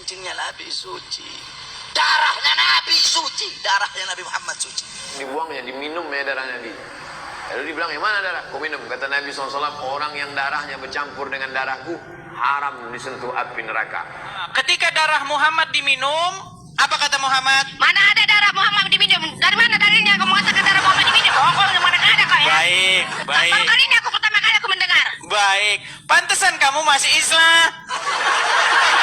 kencingnya Nabi suci. Darahnya Nabi suci. Darahnya Nabi Muhammad suci. Dibuangnya, diminum ya darah Nabi. Lalu dibilang, yang mana darah? Kau minum. Kata Nabi SAW, orang yang darahnya bercampur dengan darahku, haram disentuh api neraka. Ketika darah Muhammad diminum, apa kata Muhammad? Mana ada darah Muhammad diminum? Dari mana dalilnya kamu mengatakan darah Muhammad diminum? Pokoknya mana ada kau ya? Baik, baik. Baru kali ini pertama kali aku mendengar. Baik. Pantesan kamu masih Islam.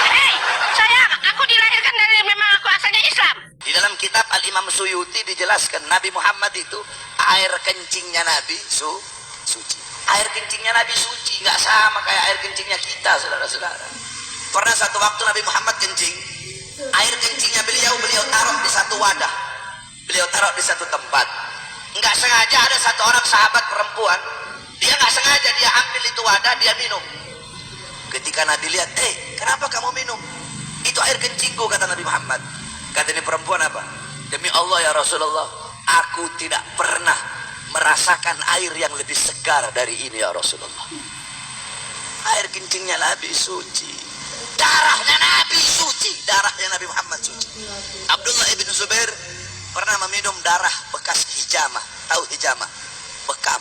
Hei, sayang, aku dilahirkan dari memang aku asalnya Islam. Di dalam kitab Al-Imam Suyuti dijelaskan Nabi Muhammad itu air kencingnya Nabi suci. Air kencingnya Nabi suci, nggak sama kayak air kencingnya kita, saudara-saudara. Pernah satu waktu Nabi Muhammad kencing, air kencingnya beliau taruh di satu wadah, beliau taruh di satu tempat. Nggak sengaja ada satu orang sahabat perempuan, dia nggak sengaja dia ambil itu wadah, dia minum. Ketika Nabi lihat, kenapa kamu minum? Itu air kencingku, kata Nabi Muhammad. Kata ini perempuan apa? Demi Allah ya Rasulullah, aku tidak pernah merasakan air yang lebih segar dari ini ya Rasulullah. Air kencingnya Nabi suci. Darahnya Nabi suci. Darahnya Nabi Muhammad suci. Abdullah ibn Zubair pernah meminum darah bekas hijamah. Tahu hijamah? Bekam.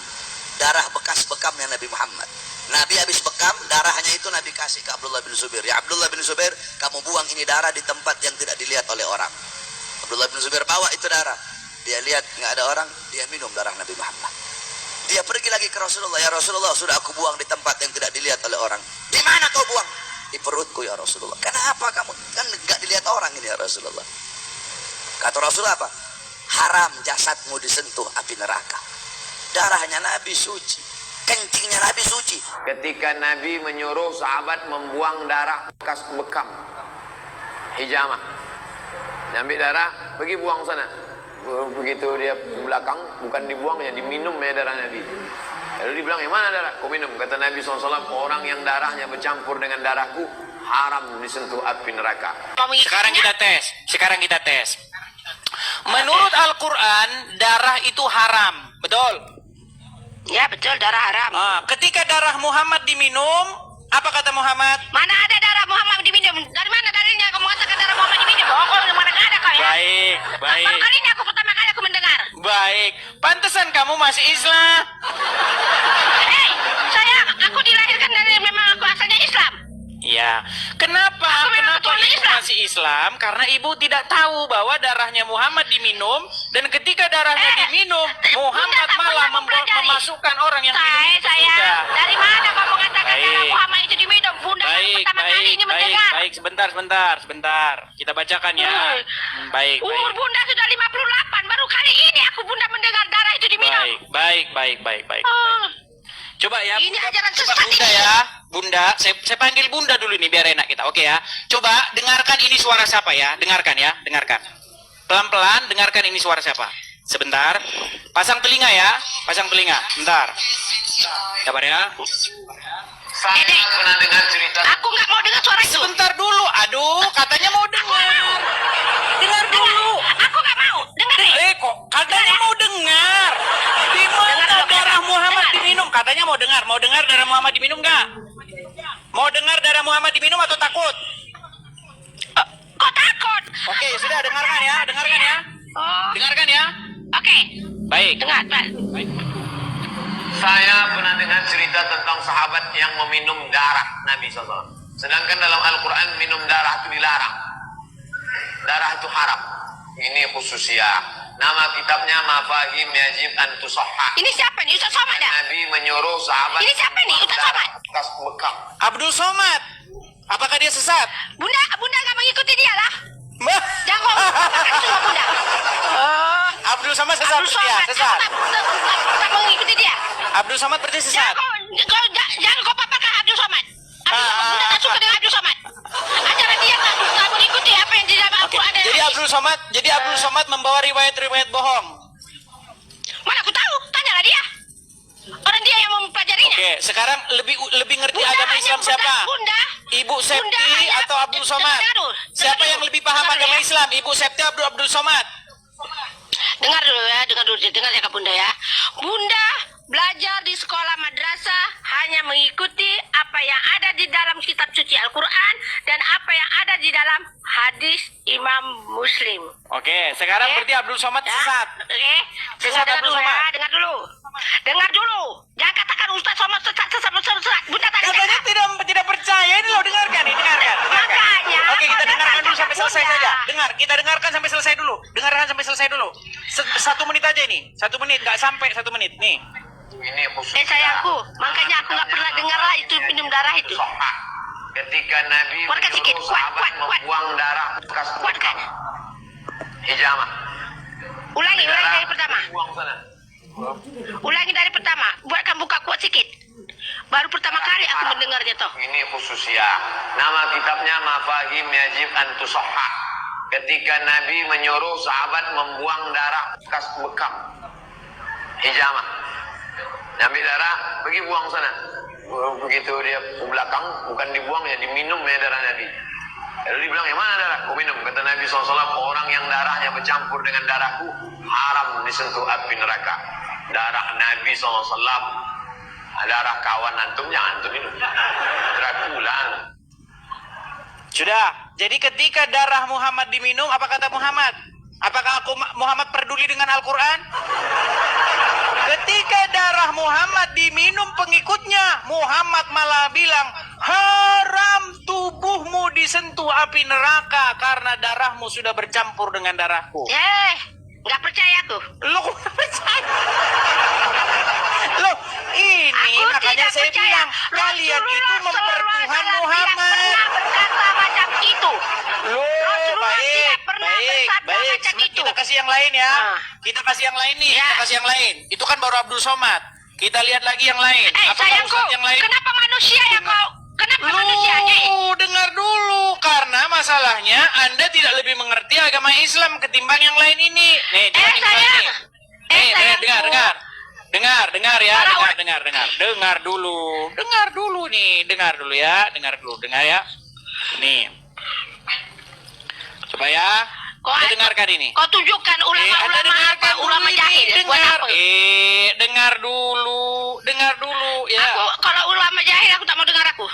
Darah bekas bekamnya Nabi Muhammad. Nabi habis bekam, darahnya itu Nabi kasih ke Abdullah bin Zubair. Ya Abdullah bin Zubair, kamu buang ini darah di tempat yang tidak dilihat oleh orang. Abdullah bin Zubair bawa itu darah. Dia lihat nggak ada orang, dia minum darah Nabi Muhammad. Dia pergi lagi ke Rasulullah. Ya Rasulullah, sudah aku buang di tempat yang tidak dilihat oleh orang. Di mana kau buang? Di perutku ya Rasulullah. Kenapa kamu? Kan nggak dilihat orang ini ya Rasulullah. Kata Rasulullah apa? Haram jasadmu disentuh api neraka. Darahnya Nabi suci. Kencingnya Nabi suci. Ketika Nabi menyuruh sahabat membuang darah bekas bekam hijamah, ambil darah, pergi buang sana. Begitu dia belakang, bukan dibuangnya, diminum ya darah Nabi. Lalu dibilang, yang mana darah? Kau minum. Kata Nabi SAW, orang yang darahnya bercampur dengan darahku, haram disentuh api neraka. Sekarang kita tes. Menurut Al-Quran, darah itu haram. Betul? Ya betul, darah haram. Ketika darah Muhammad diminum, apa kata Muhammad? Mana ada darah Muhammad diminum? Dari mana dalilnya kamu mengatakan darah Muhammad diminum? Pokoknya mana ada kau ya? Baik, baik. Baru kali ini pertama kali aku mendengar. Baik. Pantesan kamu masih Islam. Hei, sayang, aku dilahirkan dari memang aku asalnya Islam. Ya. Kenapa ibu masih Islam? Karena ibu tidak tahu bahwa darahnya Muhammad diminum, dan ketika darahnya diminum, Muhammad malah memasukkan orang yang minum itu ke surga. Dari mana kamu mengatakan darah Muhammad itu diminum? Bunda pertama kali ini mendengar. Baik, sebentar. Kita bacakan ya. Baik. Umur Bunda sudah 58, baru kali ini aku Bunda mendengar darah itu diminum. Baik. Coba ya, ini ajaran coba sesat Bunda ini. ya. Bunda, saya panggil Bunda dulu nih biar enak kita. Oke ya. Coba dengarkan ini suara siapa ya. Dengarkan. Pelan-pelan dengarkan ini suara siapa. Sebentar. Pasang telinga ya. Bentar. Sabar ya. Saya pernah dengar cerita. Aku nggak mau dengar suara itu. Sebentar dulu. Aduh, katanya mau dengar. Dengar dulu. Aku nggak mau. Dengar nih. Kok katanya mau dengar. Di mana darah Muhammad diminum? Katanya mau dengar. Mau dengar darah Muhammad diminum nggak? Mau dengar darah Muhammad diminum atau takut? Kok takut? Oke, sudah dengarkan ya. Oh. Dengarkan ya. Oke. Baik. Dengar, Pak. Saya pernah dengar cerita tentang sahabat yang meminum darah Nabi SAW. Sedangkan dalam Al-Quran minum darah itu dilarang. Darah itu haram. Ini khususnya. Nama kitabnya Mafahim Yajib an Tusahhah. Ini siapa nih? Ustaz Somad ya? Nabi menyuruh sahabat. Ini siapa nih? Ustaz Somad? Bekas bekam. Abdul Somad. Apakah dia sesat? Bunda nggak mengikuti dia lah. Jangan ngomong sama Bunda. Abdul Somad sesat. Abdul Somad, Sesat. tak mengikuti dia. Abdul Somad berarti sesat. Jangan kau papakan Abdul Somad. Bunda tak suka dengan Abdul Somad. Ajaran dia tak mengikuti apa yang di dalam Al-Quran. Jadi Abdul Somad membawa riwayat bohong. Mana aku tahu? Tanyalah dia. Orang dia yang mempelajarinya. Oke, sekarang lebih ngerti agama Islam siapa? Bunda. Ibu Septi atau Abdul Somad? Siapa yang lebih paham agama Islam? Ibu Septi atau Abdul Somad? Dengar dulu ya Kak Bunda ya. belajar di sekolah madrasah hanya mengikuti apa yang ada di dalam kitab suci Al-Quran dan apa yang ada di dalam hadis Imam Muslim. Oke, sekarang Oke. berarti Abdul Somad Ya, sesat. Oke, Sesat dengar Abdul dulu ya, Somad. dengar dulu. Dengar dulu. Jangan katakan Ustaz Somad sesat. Bunda tadi Katanya tidak percaya, ini loh, dengarkan nih, dengarkan. Makanya, Oke, kita kau dengarkan dulu dengarkan sampai selesai Bunda. saja. Kita dengarkan sampai selesai dulu. Dengarkan sampai selesai dulu. 1 menit aja ini. 1 menit, nggak sampai 1 menit. Nih. Ini khususnya. sayangku, makanya aku nggak pernah dengar lah itu minum darah itu. Sohah. Ketika Nabi Kuatkan sedikit, menyuruh kuat, sahabat kuat, kuat. membuang darah bekas Kuatkan. hijamah. Ulangi dari pertama. Buang sana. Ulangi dari pertama. Buatkan buka kuat sedikit. Baru pertama kali aku mendengarnya toh. Ini khusus ya. Nama kitabnya Mafahim Yajib an Tusahhah. Ketika Nabi menyuruh sahabat membuang darah bekas bekam hijamah. Ambil darah, pergi buang sana. Begitu dia ke belakang, bukan dibuang ya, diminum ya darah Nabi. Lalu dibilang, yang mana darah? Kau minum. Kata Nabi SAW, orang yang darahnya bercampur dengan darahku, haram disentuh api neraka. Darah Nabi SAW, darah kawan antum, jangan antum minum. Dracula. Sudah. Jadi ketika darah Muhammad diminum, apa kata Muhammad? Apakah Muhammad peduli dengan Al-Quran? Ketika darah Muhammad diminum pengikutnya, Muhammad malah bilang, haram tubuhmu disentuh api neraka karena darahmu sudah bercampur dengan darahku. Nggak percaya aku. Lo kok nggak percaya? Loh, ini Aku makanya tidak saya percaya. bilang, kalian itu Rasulullah mempertuhan SAW Muhammad. tidak pernah berkata macam itu. Loh, Rasulullah tidak pernah bersabda macam itu. Kita kasih yang lain ya. Ah. Kita kasih yang lain nih. Ya. Kita kasih yang lain. Itu kan baru Abdul Somad. Kita lihat lagi yang lain. Apakah Sayangku, Ustadz yang lain? kenapa manusia ya kau? Kenapa manusia? Dengar dulu. Karena masalahnya Anda tidak lebih mengerti agama Islam ketimbang yang lain ini. Nih, coba nih, sayang. nih. Nih, Sayangku. dengar ya, Para dengar dulu nih, dengar dulu ya, dengar ya. Nih, coba ya, Anda dengarkan ini. Kau tunjukkan Anda ulama-ulama apa? dengarkan Ulama dulu jahil. ini, Buat dengar. apa? Dengar dulu ya. Aku kalau ulama jahil aku tak mau dengar aku.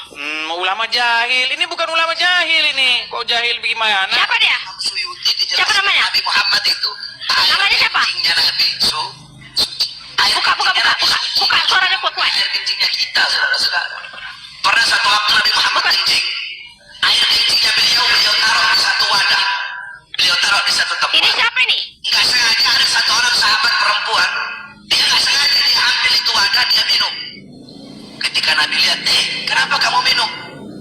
Ulama jahil, ini bukan ulama jahil ini. Kok jahil bagaimana? Siapa dia? Suyuti dijelaskan Siapa namanya? Nabi Muhammad itu air Namanya siapa? kencingnya Nabi suci. Air Buka, kencingnya Nabi buka. suci. Buka, suaranya kuat-kuat. Air kencingnya kita, saudara-saudara. Pernah satu waktu Nabi Muhammad kencing, air kencingnya beliau taruh di satu wadah, beliau taruh di satu tempat. Ini siapa ini? Nggak sengaja ada satu orang sahabat perempuan, dia nggak sengaja dia ambil itu wadah, dia minum. Ketika Nabi lihat, kenapa kamu minum?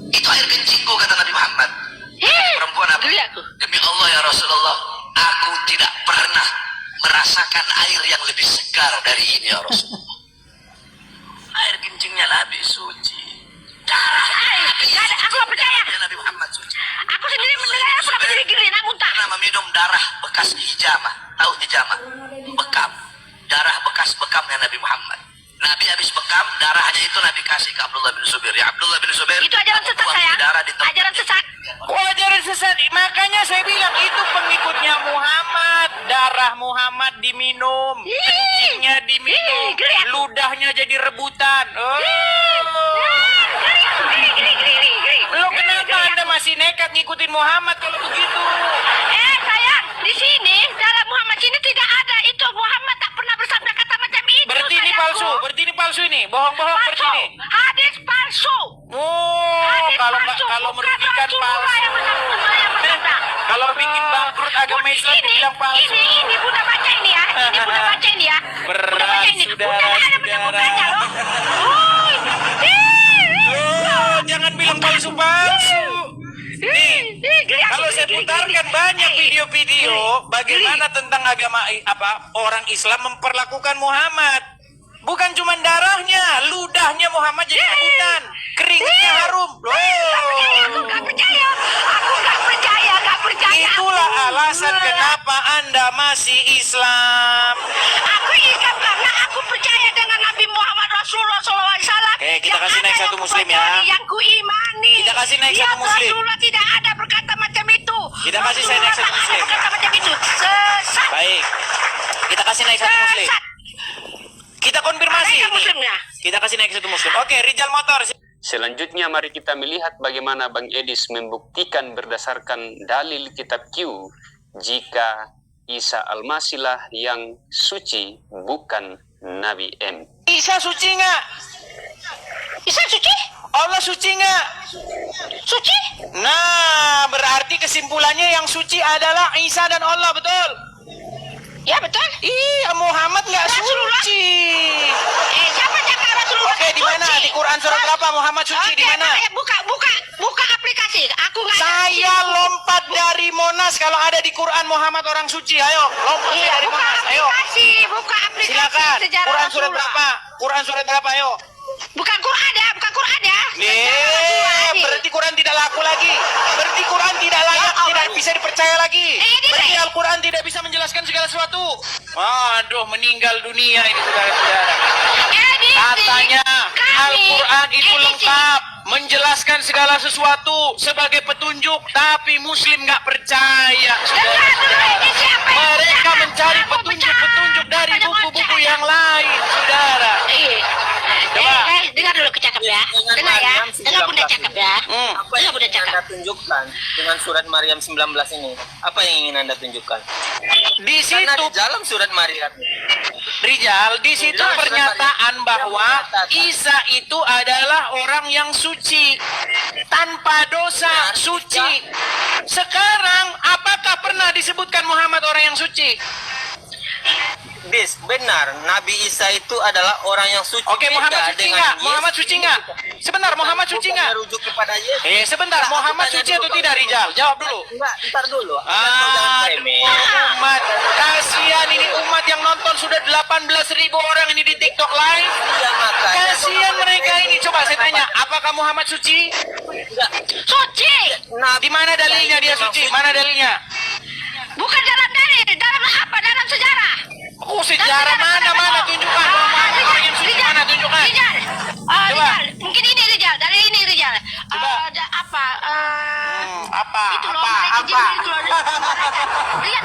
Itu air kencingku, kata Nabi Muhammad. Perempuan apa? Geli aku. Demi Allah ya Rasulullah, aku tidak pernah merasakan air yang lebih segar dari ini ya Rasulullah. Air kencingnya Nabi suci. Darah Nggak ada, aku nggak percaya. Nabi Muhammad suci. Aku sendiri mendengar aku dapat jadi geli, nak muntah. Karena meminum darah bekas hijamah. Tahu hijamah? Bekam. Darah bekas bekamnya Nabi Muhammad. Nabi habis bekam, darahnya itu Nabi kasih ke Abdullah bin Zubair. Ya Abdullah bin Zubair. Itu ajaran sesat buang saya. darah di tempat Ajaran sesat. Ajaran sesat. Makanya saya bilang itu pengikutnya Muhammad. Darah Muhammad diminum, kencingnya diminum, Geli aku. ludahnya jadi rebutan. Geli. Lo kenapa Anda masih nekat ngikutin Muhammad kalau begitu? Sayang, di sini dalam Muhammad sini tidak ada itu. Muhammad tak pernah bersabda kata macam itu. Berarti ini sayangku. palsu ini, bohong-bohong berarti Palsu. ini. Hadis palsu. Oh, Hadis kalau palsu. kalau Bukan merugikan Rasulullah palsu. yang bersabda. Kalau bikin bangkrut agama Islam dibilang palsu. Ini Bunda baca ini ya. Ini Bunda baca ini ya. Bunda Berat, baca ini. Bunda ada saudara. bacanya loh. Oh, jangan bilang palsu-palsu. Nih, kalau saya putarkan banyak video-video bagaimana tentang agama orang Islam memperlakukan Muhammad. Bukan cuma darahnya, ludahnya Muhammad jadi rebutan, keringetnya harum. Aku nggak percaya. Itulah alasan kenapa Anda masih Islam. Aku Islam karena aku percaya dengan Nabi Muhammad Rasulullah SAW. Oke, kita kasih naik satu muslim ya. Yang kuimani. Kita kasih naik Lihat, satu muslim. Rasulullah tidak ada berkata macam itu. Kita kasih saya naik satu Rasulullah tak muslim. ada berkata macam itu. Sesat. Baik, kita kasih naik satu muslim. Sesat. Kita konfirmasi. Ada ini. muslimnya. Kita kasih naik satu muslim. Oke, Rijal Motor. Selanjutnya mari kita melihat bagaimana Bang Edis membuktikan berdasarkan dalil kitab Q jika Isa Al-Masihlah yang suci bukan Nabi M. Isa suci nggak? Isa suci? Allah suci nggak? Suci? Nah, berarti kesimpulannya yang suci adalah Isa dan Allah, betul? Ya betul. Iya, Muhammad nggak Rasulullah. suci. Siapa cakap Rasulullah? Oke, di mana? Suci? Di Quran surat berapa Muhammad suci di mana? Buka aplikasi. Aku nggak. Saya lompat dari Monas kalau ada di Quran Muhammad orang suci. Ayo, lompat Iya, dari buka Monas. Ayo. buka aplikasi Silakan. sejarah Quran surat Rasulullah. berapa? Quran surat berapa? Ayo. Bukan Quran ya. Sejarah Berarti Quran tidak laku lagi. Berarti Quran tidak layak, tidak bisa dipercaya lagi. Ini Berarti saya. Al-Quran tidak bisa menjelaskan segala sesuatu. Aduh, meninggal dunia ini saudara-saudara. Katanya Al-Quran itu lengkap menjelaskan segala sesuatu sebagai petunjuk, tapi Muslim nggak percaya. Saudara-saudara. Mereka mencari petunjuk-petunjuk dari buku-buku yang lain, saudara. Coba. Dengar dulu cakap ya. Dengar ya. Dengar bunda cakap ya. Apa yang ingin Anda tunjukkan dengan surat Maryam 19 ini? Apa yang ingin Anda tunjukkan? Di Karena situ di dalam surat Maryam Rijal, di situ Jelas, pernyataan Jelas, bahwa Jelas. Isa itu adalah orang yang suci, tanpa dosa, Benar, suci. Sekarang, apakah pernah disebutkan Muhammad orang yang suci? benar, Nabi Isa itu adalah orang yang suci. Oke, Muhammad Beda suci dengan nggak? Yesus. Muhammad suci nggak? Sebentar, Muhammad suci Bukan nggak? merujuk kepada Yesus. Sebentar, Enggak, Muhammad aku tanya suci dulu, atau Pak. tidak, Rijal? Jawab dulu. Enggak, ntar dulu. Jangan Aduh, remeh. umat, kasihan ini umat yang nonton sudah 18.000 orang ini di TikTok live. Iya, makanya. Kasihan mereka ini. Coba saya tanya, apakah Muhammad suci? Enggak. Suci. Di mana dalilnya dia suci? Mana dalilnya? Bukan dalam dalil. Dalam apa? Dalam sejarah. Oh, sejarah mana tunjukkan. Muhammad orang yang suci mana tunjukkan. Rijal. Coba. Rijal. Mungkin ini Rijal. Dari ini Rijal. Coba. Apa? Apa? Itu loh, Apa? malaikat Apa? Jibril itu loh. Rijal,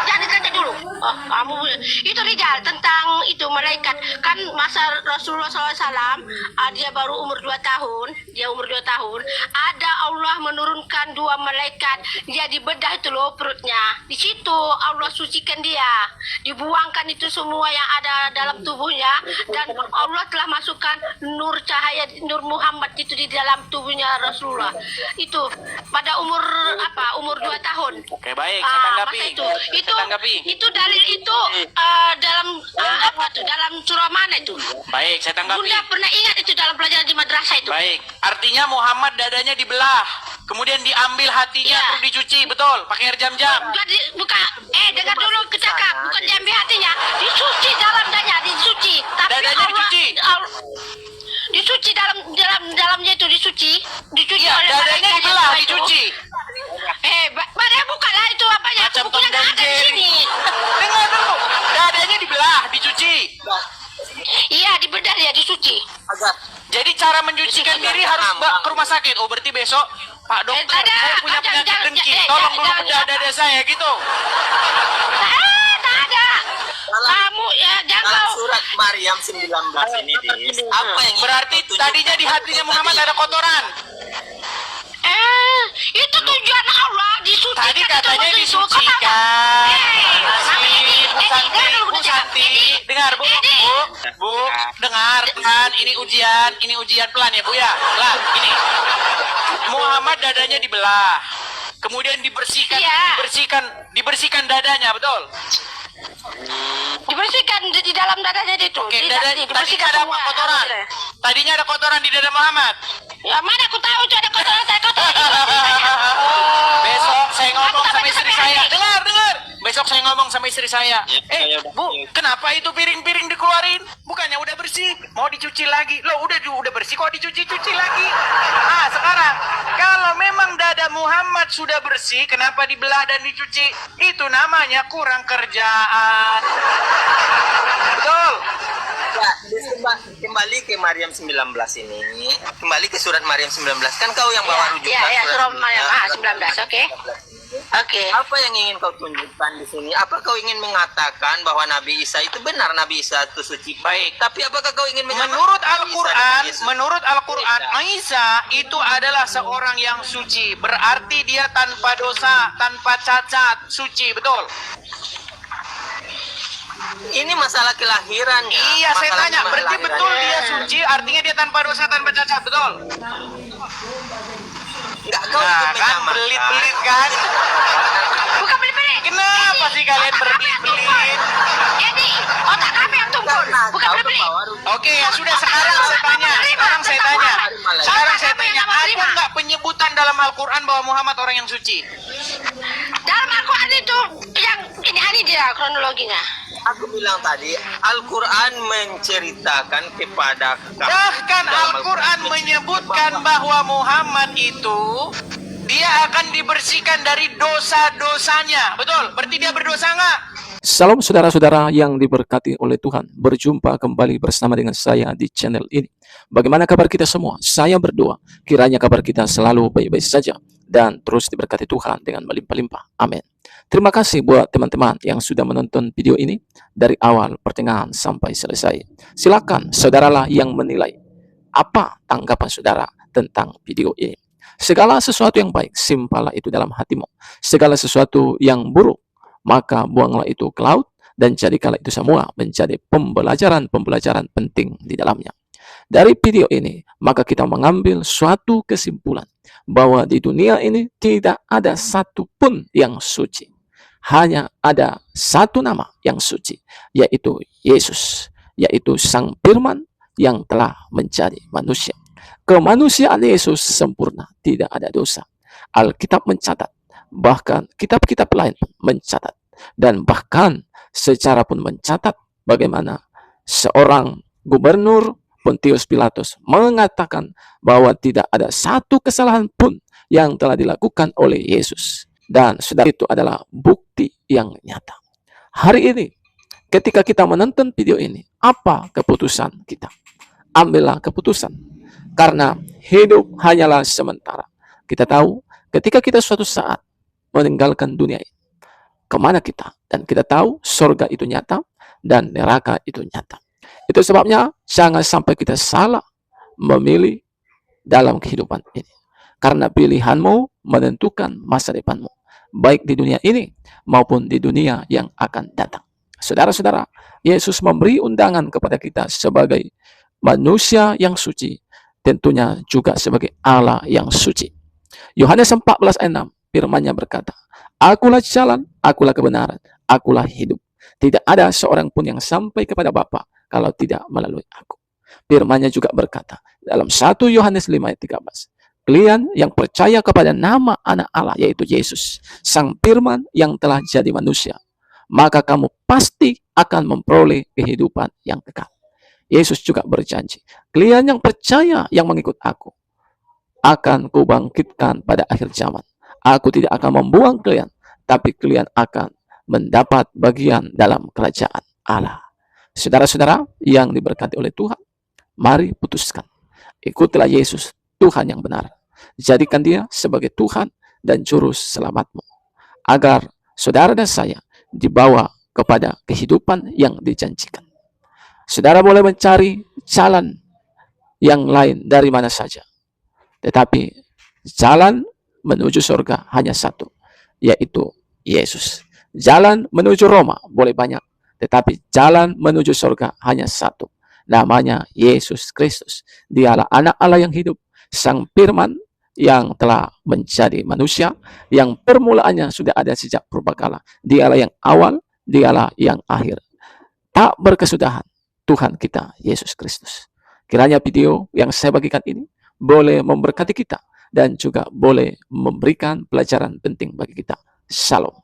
jangan ditanya dulu. Oh, kamu itu Rijal tentang itu malaikat. Kan masa Rasulullah SAW dia baru umur 2 tahun. Dia umur 2 tahun. Ada Allah menurunkan 2 malaikat. Dia dibedah itu loh perutnya. Di situ Allah sucikan dia. Dibuangkan itu semua yang ada dalam tubuhnya. Dan Allah telah masukkan nur cahaya, nur Muhammad itu di dalam tubuhnya Rasulullah. Itu pada umur apa? Umur 2 tahun. Oke, baik. Saya tanggapi. Masa itu Saya tanggapi. itu dalil itu dalam apa tuh? Dalam surah mana itu? Baik, saya tanggapi. Bunda pernah ingat itu dalam pelajaran di madrasah itu? Baik. Artinya Muhammad dadanya dibelah. Kemudian diambil hatinya Iya. terus dicuci, betul? Pakai air jam-jam. Bukan, dengar dulu kecakap, bukan diambil hatinya, disuci dalam dadanya, disuci. Tapi Dadanya dicuci? Disuci dalamnya itu disuci Iya, oleh dadanya malaikat dibelah, yang itu. dicuci. Mana bukanlah itu apanya? Macam Bukunya Tom nggak dan ada di Jerry. sini. Dengar dulu. Dadanya dibelah, dicuci. Iya, dibedah ya, disuci. Agak. Jadi cara mencucikan diri harus ke rumah sakit. Oh, berarti besok Pak dokter, ada. saya punya Jangan, penyakit jangan, dengki. jangan, Tolong dulu jangan, bedah dada saya gitu. Tak ada. Kamu ya Dalam jangan. surat Maryam 19 ini, Dis, apa yang Berarti ingin tadinya di hatinya Muhammad ada kotoran. Itu tujuan Allah disucikan. Tadi itu katanya begitu. disucikan. Kau Bu Santi, dengar Bu, dengar kan, ini ujian pelan ya Bu ya, pelan, ini. Muhammad dadanya dibelah, kemudian dibersihkan, Iya. dibersihkan dadanya, betul? Dibersihkan di dalam dadanya itu. Oke, tadinya ada apa kotoran? Tadinya ada kotoran di dada Muhammad. Ya mana aku tahu itu ada kotoran. Besok saya ngomong Aku tak sama baca istri sampai saya. hari. Dengar. Besok saya ngomong sama istri saya. Bu, kenapa itu piring-piring dikeluarin? Bukannya udah bersih, mau dicuci lagi. Loh, udah bersih kok dicuci-cuci lagi. Ah, sekarang kalau memang dada Muhammad sudah bersih, kenapa dibelah dan dicuci? Itu namanya kurang kerjaan. Betul. Ya, Dis, kembali ke Maryam 19 ini. Kembali ke surat Maryam 19. Kan kau yang bawa rujukan. Iya, surah Maryam 19, oke. Oke. Apa yang ingin kau tunjukkan di sini? Apa kau ingin mengatakan bahwa Nabi Isa itu benar, Nabi Isa itu suci? Baik. Tapi apakah kau ingin menyamakan Menurut Nabi Isa Al-Quran, dengan Yesus? menurut Al-Quran, Tidak. Isa itu adalah seorang yang suci. Berarti dia tanpa dosa, tanpa cacat, suci, betul? Ini masalah kelahirannya. Iya, saya Masalah tanya, berarti kelahirannya. betul dia suci, artinya dia tanpa dosa, tanpa cacat, betul? Enggak, kau Nah, ikut kan menyamakan. belit-belit kan? Bukan pelit-pelit. Kenapa sih kalian berbelit-belit? Jadi, otak kami yang tumpul. Karena Bukan kau pelit-pelit. kebawa Oke, ya sudah, sekarang saya tanya, ada nggak penyebutan dalam Al-Quran bahwa Muhammad orang yang suci? Dalam Al-Quran itu yang ini dia kronologinya. Aku bilang tadi, Al-Quran menceritakan kepada kami. Bahkan dalam Al-Quran menyebutkan bahwa Muhammad itu dia akan dibersihkan dari dosa-dosanya. Betul? Berarti dia berdosa nggak? Salam saudara-saudara yang diberkati oleh Tuhan. Berjumpa kembali bersama dengan saya di channel ini. Bagaimana kabar kita semua? Saya berdoa kiranya kabar kita selalu baik-baik saja dan terus diberkati Tuhan dengan melimpah-limpah. Amin. Terima kasih buat teman-teman yang sudah menonton video ini dari awal, pertengahan sampai selesai. Silakan saudaralah yang menilai apa tanggapan saudara tentang video ini. Segala sesuatu yang baik simpanlah itu dalam hatimu. Segala sesuatu yang buruk maka buanglah itu ke laut dan jadikanlah itu semua menjadi pembelajaran penting di dalamnya. Dari video ini, maka kita mengambil suatu kesimpulan bahwa di dunia ini tidak ada satupun yang suci. Hanya ada satu nama yang suci, yaitu Yesus, yaitu Sang Firman yang telah menjadi manusia. Kemanusiaan Yesus sempurna, tidak ada dosa. Alkitab mencatat, bahkan kitab-kitab lain mencatat, dan bahkan secara pun mencatat bagaimana seorang gubernur Pontius Pilatus mengatakan bahwa tidak ada satu kesalahan pun yang telah dilakukan oleh Yesus. Dan saudara, itu adalah bukti yang nyata. Hari ini, ketika kita menonton video ini, apa keputusan kita? Ambillah keputusan. Karena hidup hanyalah sementara. Kita tahu, ketika kita suatu saat meninggalkan dunia ini, kemana kita? Dan kita tahu surga itu nyata dan neraka itu nyata. Itu sebabnya jangan sampai kita salah memilih dalam kehidupan ini. Karena pilihanmu menentukan masa depanmu, baik di dunia ini maupun di dunia yang akan datang. Saudara-saudara, Yesus memberi undangan kepada kita sebagai manusia yang suci, tentunya juga sebagai Allah yang suci. Yohanes 14 ayat 6, firman-Nya berkata, "Akulah jalan, akulah kebenaran, akulah hidup. Tidak ada seorang pun yang sampai kepada Bapa kalau tidak melalui aku." Firman-Nya juga berkata dalam 1 Yohanes 5 ayat 13, "Kalian yang percaya kepada nama anak Allah, yaitu Yesus, Sang Firman yang telah jadi manusia, maka kamu pasti akan memperoleh kehidupan yang kekal." Yesus juga berjanji, "Kalian yang percaya, yang mengikut aku, akan kubangkitkan pada akhir zaman. Aku tidak akan membuang kalian, tapi kalian akan mendapat bagian dalam kerajaan Allah." Saudara-saudara yang diberkati oleh Tuhan, mari putuskan. Ikutilah Yesus, Tuhan yang benar. Jadikan Dia sebagai Tuhan dan juru selamatmu, agar saudara dan saya dibawa kepada kehidupan yang dijanjikan. Saudara boleh mencari jalan yang lain dari mana saja, tetapi jalan menuju surga hanya satu, yaitu Yesus. Jalan menuju Roma boleh banyak, tetapi jalan menuju surga hanya satu, namanya Yesus Kristus. Dialah anak Allah yang hidup, Sang Firman yang telah menjadi manusia, yang permulaannya sudah ada sejak purbakala. Dialah yang awal, dialah yang akhir, tak berkesudahan, Tuhan kita Yesus Kristus. Kiranya video yang saya bagikan ini boleh memberkati kita dan juga boleh memberikan pelajaran penting bagi kita. Shalom.